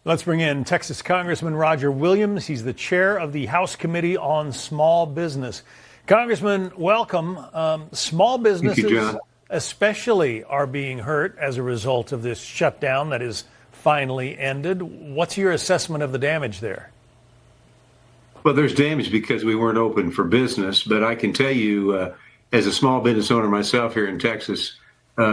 Let's bring in Texas Congressman Roger Williams. He's the chair of the House Committee on Small Business. Congressman, welcome. Small businesses especially are being hurt as a result of this shutdown that is finally ended. What's your assessment of the damage there? Well, there's damage because we weren't open for business. But I can tell you, as a small business owner myself here in Texas,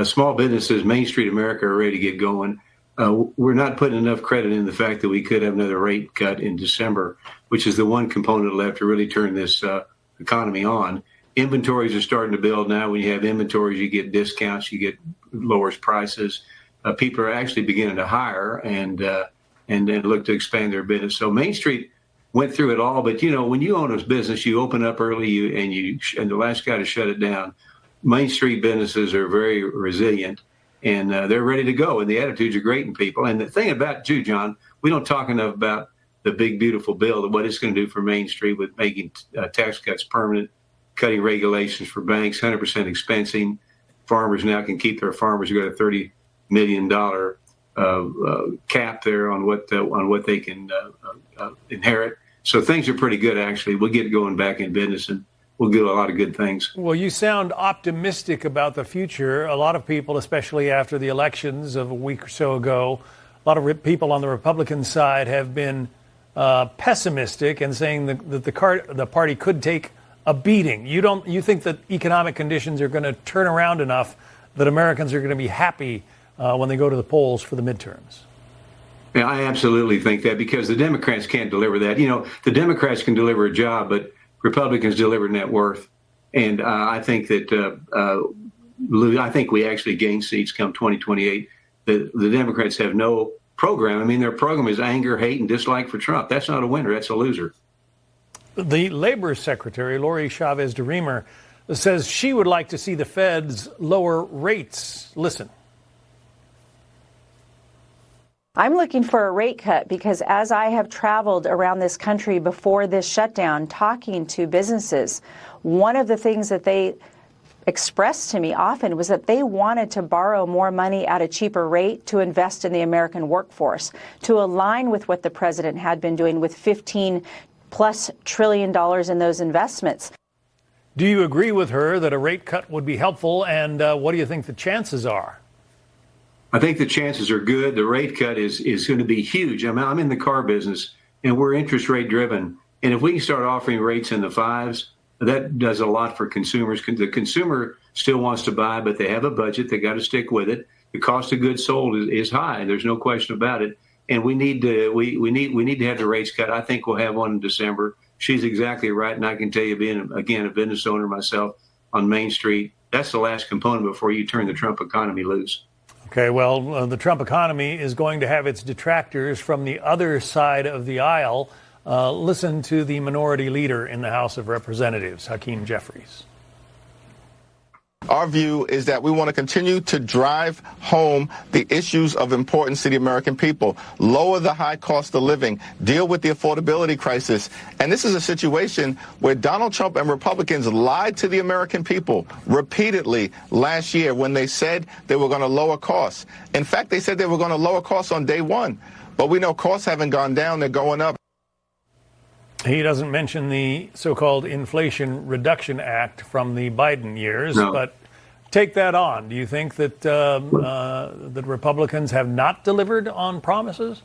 small businesses, Main Street America, are ready to get going. We're not putting enough credit in the fact that we could have another rate cut in December, which is the one component left to really turn this economy on. Inventories are starting to build now. When you have inventories, you get discounts, you get lowers prices. People are actually beginning to hire and then look to expand their business. So Main Street went through it all. But, you know, when you own a business, you open up early and the last guy to shut it down. Main Street businesses are very resilient. And they're ready to go, and the attitudes are great in people. And the thing about you, John, we don't talk enough about the big, beautiful bill, what it's going to do for Main Street with making tax cuts permanent, cutting regulations for banks, 100% expensing. Farmers now can keep their farmers. You've got a $30 million cap there on what they can inherit. So things are pretty good, actually. We'll get going back in business, and we'll do a lot of good things. Well, you sound optimistic about the future. A lot of people, especially after the elections of a week or so ago, a lot of people on the Republican side have been pessimistic and saying that the party could take a beating. You think that economic conditions are going to turn around enough that Americans are going to be happy when they go to the polls for the midterms? Yeah, I absolutely think that, because the Democrats can't deliver that. You know, the Democrats can deliver a job, but Republicans deliver net worth, and I think that I think we actually gain seats come 2028. The Democrats have no program. I mean, their program is anger, hate, and dislike for Trump. That's not a winner. That's a loser. The Labor Secretary, Lori Chavez DeRemer, says she would like to see the feds lower rates. Listen. I'm looking for a rate cut because as I have traveled around this country before this shutdown, talking to businesses, one of the things that they expressed to me often was that they wanted to borrow more money at a cheaper rate to invest in the American workforce, to align with what the president had been doing with $15+ trillion in those investments. Do you agree with her that a rate cut would be helpful, and what do you think the chances are? I think the chances are good. The rate cut is going to be huge. I mean, I'm in the car business, and we're interest rate driven. And if we can start offering rates in the fives, that does a lot for consumers. The consumer still wants to buy, but they have a budget. They got to stick with it. The cost of goods sold is high. There's no question about it. And we need to we need to have the rates cut. I think we'll have one in December. She's exactly right. And I can tell you, being, again, a business owner myself on Main Street, that's the last component before you turn the Trump economy loose. Okay, well, the Trump economy is going to have its detractors from the other side of the aisle. Listen to the minority leader in the House of Representatives, Hakeem Jeffries. Our view is that we want to continue to drive home the issues of importance to the American people, lower the high cost of living, deal with the affordability crisis. And this is a situation where Donald Trump and Republicans lied to the American people repeatedly last year when they said they were going to lower costs. In fact, they said they were going to lower costs on day one. But we know costs haven't gone down, they're going up. He doesn't mention the so-called Inflation Reduction Act from the Biden years, but take that on. Do you think that that Republicans have not delivered on promises?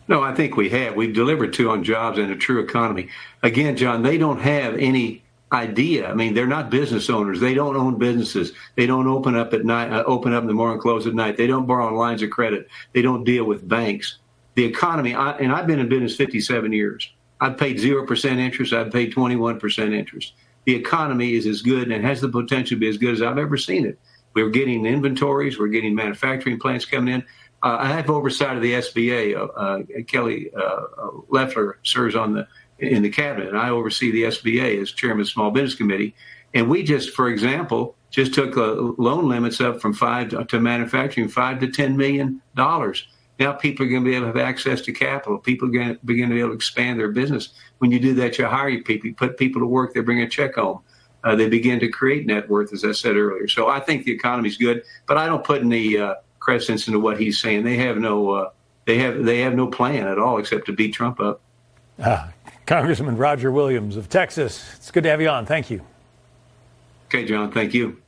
No, I think we have. We've delivered on jobs and a true economy. Again, John, they don't have any idea. I mean, they're not business owners. They don't own businesses. They don't open up at night, open up in the morning, close at night. They don't borrow on lines of credit. They don't deal with banks. The economy, and I've been in business 57 years. I've paid 0% interest. I've paid 21% interest. The economy is as good and has the potential to be as good as I've ever seen it. We're getting inventories. We're getting manufacturing plants coming in. I have oversight of the SBA. Kelly Loeffler serves in the cabinet, and I oversee the SBA as chairman of the Small Business Committee. And we just, for example, just took loan limits up from $5 to manufacturing, $5 to $10 million. Now people are going to be able to have access to capital. People are going to begin to be able to expand their business. When you do that, you hire people, you put people to work, they bring a check home. They begin to create net worth, as I said earlier. So I think the economy's good, but I don't put any credence into what he's saying. They have no they have no plan at all except to beat Trump up. Congressman Roger Williams of Texas, it's good to have you on. Thank you. Okay, John, thank you.